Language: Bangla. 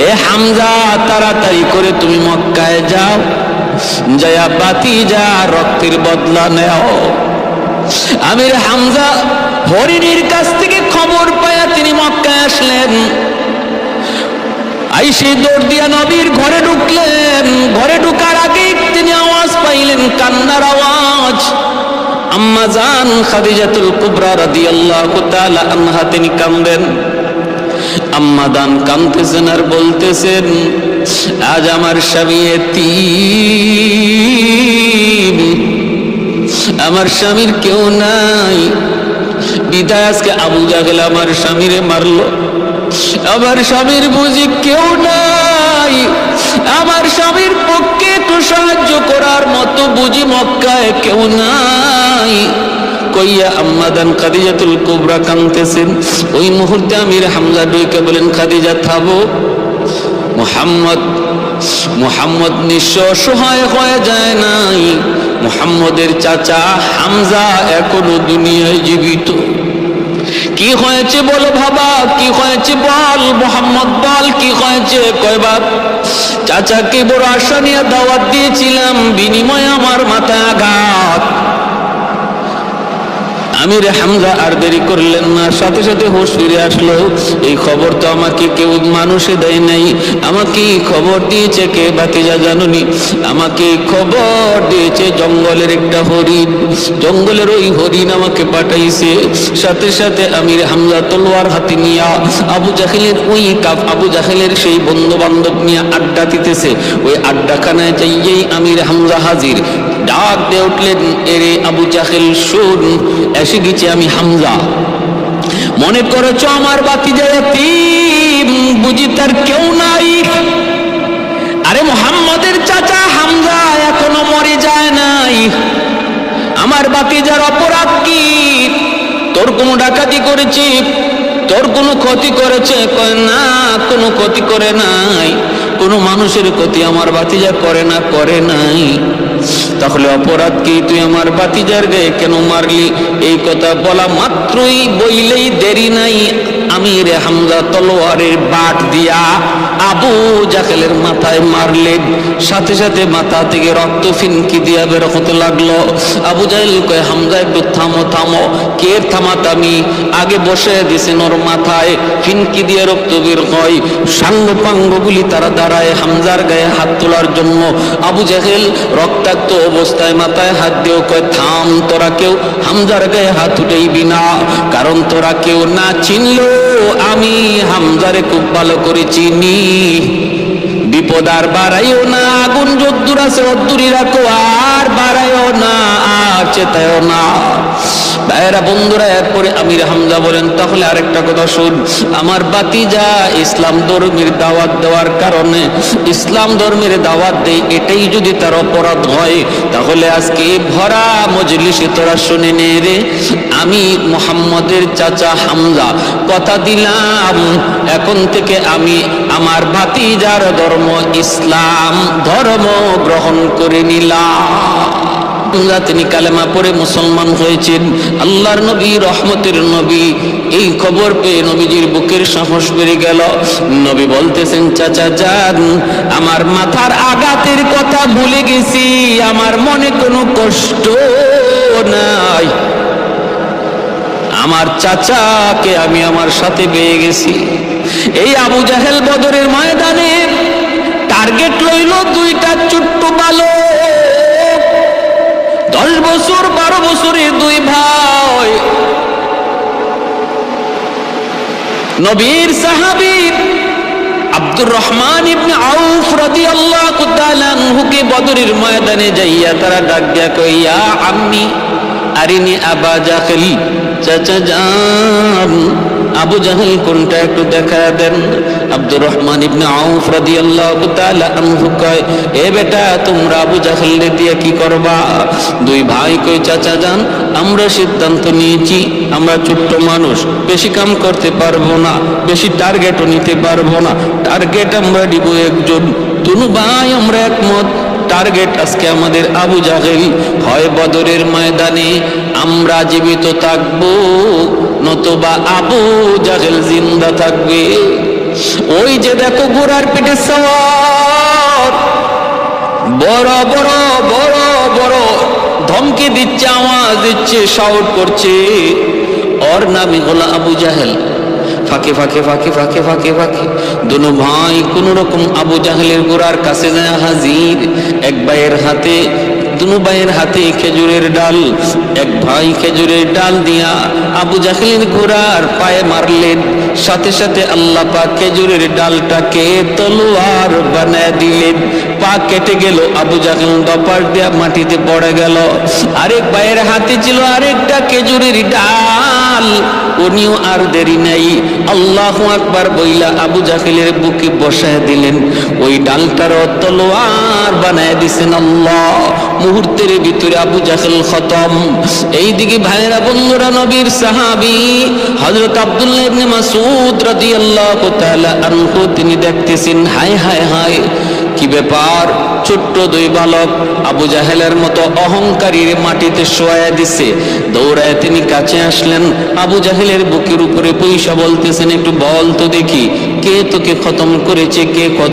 এ হামজা, তাড়াতাড়ি করে তুমি মক্কায় যাও, যায়া ভাতিজা রক্তের বদলা নেও। আমির হামজা হরিণীর কাছ থেকে খবর পায়া তিনি মক্কায় আসলেন। আইসে দৌড় দিয়া নবীর ঘরে ঢুকলেন। ঘরে ঢুকার আগে তিনি আওয়াজ পাইলেন, কান্নার আওয়াজ। আম্মা জান খাদিজাতুল কুবরা রাদিয়াল্লাহু তাআলা আনহা তিনি কাঁদেন। আম্মা জান কাঁদতেছেন আর বলতেছেন, আজ আমার স্বামী এতিম, আমার স্বামীর কেউ নাই, বিদায় আজকে আবু জাহেল আমার স্বামীরে মারলো। আমার স্বামীর বুঝি কেউ নাই, আমার স্বামীর পক্ষে একটু সাহায্য করার মতো বুঝি মক্কায় কেউ নাই। কইয়া আম্মা জান খাদিজাতুল কুবরা কাঁদতেছেন। ওই মুহূর্তে আমির হামজা ডুইকে বলেন, খাদিজা থামো, মুহাম্মদ নিঃস্ব অসহায় হয়ে যায় নাই, মুহাম্মদের চাচা হামজা এখনো দুনিয়ায় জীবিত। কি হয়েছে বলো বাবা, কি হয়েছে বল, মুহাম্মদ বল কি হয়েছে। কয়বার চাচাকে বড় আশা নিয়ে দাওয়াত দিয়েছিলাম, বিনিময়ে আমার মাথায় আঘাত। আমির হামজা আর দেরি করলেন না, সাথে সাথে হুঁশ ফিরে আসলো। এই খবর তো আমাকে কেউ মানুষে দেয় নাই, আমাকে খবর দিয়েছে কে ভাতিজা জানুনি? আমাকে খবর দিয়েছে জঙ্গলের একটা হরিণ। জঙ্গলের ওই হরিণ আমাকে পাঠাইছে। সাথে সাথে আমির হামজা তলোয়ার হাতে নিয়ে আবু জাহেলের আবু জাহেলের সেই বন্ধু বান্ধব নিয়ে আড্ডা দিতেছে। ওই আড্ডাখানায় যাইয়েই আমির হামজা হাজির। ডাক দিয়ে উঠলেন, এরে আবু জাহেল শুন, এসে গেছি আমি হামজা। মনে করেছ আমার ভাতিজা এতিম, বুঝি তার কেউ নাই? আরে মুহাম্মদের চাচা হামজা এখনো মরে যায় নাই। আমার ভাতিজার অপরাধ কি? তোর কোনো ডাকাতি করেছে, তোর কোনো ক্ষতি করেছে? কয় না, কোনো ক্ষতি করে নাই, কোনো মানুষের ক্ষতি আমার ভাতিজা করে না, করে নাই। তাহলে অপরাধ কি? তুই আমার ভাতিজার গায়ে কেন মারলি? এই কথা বলা মাত্রই, বইলেই দেরি নাই, আমির হামজা তলোয়ারের বাট দিয়া আবু জাহেলের মাথায় মারলেন। সাথে সাথে মাথা থেকে রক্ত ফিনকি দিয়া বের হতে লাগলো। আবু জাহেল কয়, হামজা একটু থামো থামো। কে থামাতামি? আগে বসে দিছেন ওর মাথায়, ফিনকি দিয়ে রক্ত বের হয়। সাঙ্গপাঙ্গগুলি তারা দাঁড়ায় হামজার গায়ে হাত তোলার জন্য। আবু জাহেল রক্তাক্ত অবস্থায় মাথায় হাত দিয়েও কয়, থাম, তোরা কেউ হামজার গায়ে হাত উঠাইবি না, কারণ তোরা কেউ না চিনলো আমি হামজারে খুব ভালো করে চিনি। বিপদ আর বাড়াইও না, আগুন যদ্দুর আছে অদ্দুরই রাখো, আর বাড়াইও না, আর চেতায়ও না। ভাইয়েরা বন্ধুরা, এরপরে আমির হামজা বলেন, তাহলে আরেকটা কথা শুন, আমার ভাতিজা ইসলাম ধর্মের দাওয়াত দেওয়ার কারণে, ইসলাম ধর্মের দাওয়াত দেই, এটাই যদি তার অপরাধ হয়, তাহলে আজকে ভরা মজলিসে তোরা শুনে নে রে, আমি মুহাম্মদের চাচা হামজা কথা দিলাম, এখন থেকে আমি আমার ভাতিজার ধর্ম ইসলাম ধর্ম গ্রহণ করে নিলাম। তিনি কালেমা পড়ে মুসলমান হয়েছেন। আল্লাহর নবী, রহমতের নবী, এই খবর পেয়ে নবীজির বুকের সাহস বেড়ে গেল। নবী বলতেছেন, চাচা যান, আমার মাথার আঘাতের কথা ভুলে গেছি, আমার মনে কোনো কষ্ট নাই, আমার চাচাকে আমি আমার সাথে পেয়ে গেছি। এই আবু জাহেল বদরের ময়দানে টার্গেট লইল দুইটা ছোট্ট বালক, 10 বছর 12 বছরের দুই ভাই। নবীর সাহাবী আব্দুর রহমান ইবনে আউফ রাদিয়াল্লাহু তাআলা আনহুকে বদরের ময়দানে যাইয়া তারা ডাক দিয়া কই, ইয়া আম্মি আরিনি আবা জাহেল, চাচা যান আবু জাহেল কোনটা একটু দেখা দেন। আব্দুর রহমান ইবনে আউফ রাদিয়াল্লাহু তাআলা আনহু কয়, এ বেটা, তোমরা আবু জাহেলকে দিয়ে কি করবা? দুই ভাই কই, চাচা যান, আমরা সিদ্ধান্ত নিয়েছি, আমরা ছোট্ট মানুষ, বেশি কাম করতে পারবো না, বেশি টার্গেটও নিতে পারবো না, টার্গেট আমরা দিব একজন। দুনু ভাই আমরা একমত, টার্গেট আজকে আমাদের আবু জাহেল। হয় বদরের ময়দানে আমরা জীবিত থাকবো, নতুবা আবু জাহেল জিন্দা থাকবে। ওই যে দেখো ঘোড়ার পিঠে সওয়ার, বড় বড় বড় বড় ধমকি দিচ্ছে, আওয়াজ দিচ্ছে, শাউট করছে। ওর নামই হলো আবু জাহেল। ফাঁকে ফাঁকে ফাঁকে ফাঁকে ফাঁকে ফাঁকে দুনো ভাই কোন রকম আবু জাহেলের ঘোড়ার কাছে যায় হাজির। এক ভাইয়ের হাতে, দুনো ভাইয়ের হাতে খেজুরের ডাল। এক ভাই খেজুরের ডাল দিয়া আবু জাহেলের ঘোড়ার পায়ে মারলেন, সাথে সাথে আল্লাহ পাক খেজুরের ডালটাকে তলোয়ার বানায় দিলেন। পা কেটে গেল, আবু জাহেল দপার দিয়া মাটিতে পড়ে গেল। আরেক ভাইয়ের হাতে ছিল আরেকটা খেজুরের ডাল, উনিও আর দেরি নাই, আল্লাহু আকবার বইলা আবু জাহেলের বুকে বসায় দিলেন। ওই ডালটারও তলোয়ার বানায় দিছেন আল্লাহ। মুহূর্তের ভিতরে আবু জাহেল খতম। এইদিকে ভাইরা বন্ধুরা, নবীর সাহাবী হযরত আব্দুল্লাহ ইবনে মাসউদ রাদিয়াল্লাহু তাআলা আনহু তিনি দেখতেছেন, হায় হায় হায়, কি ব্যাপার, ছোট্ট দুই বালক আবু জাহেলের মতো অহংকারীর মাটিতে শোয়া দিছে। দৌড়ায় তিনি কাছে আসলেন, আবু জাহেলের বুকের উপরে পয়সা বলতেছেন, একটু বল তো দেখি, কে তোকে খতম করেছে, কে কত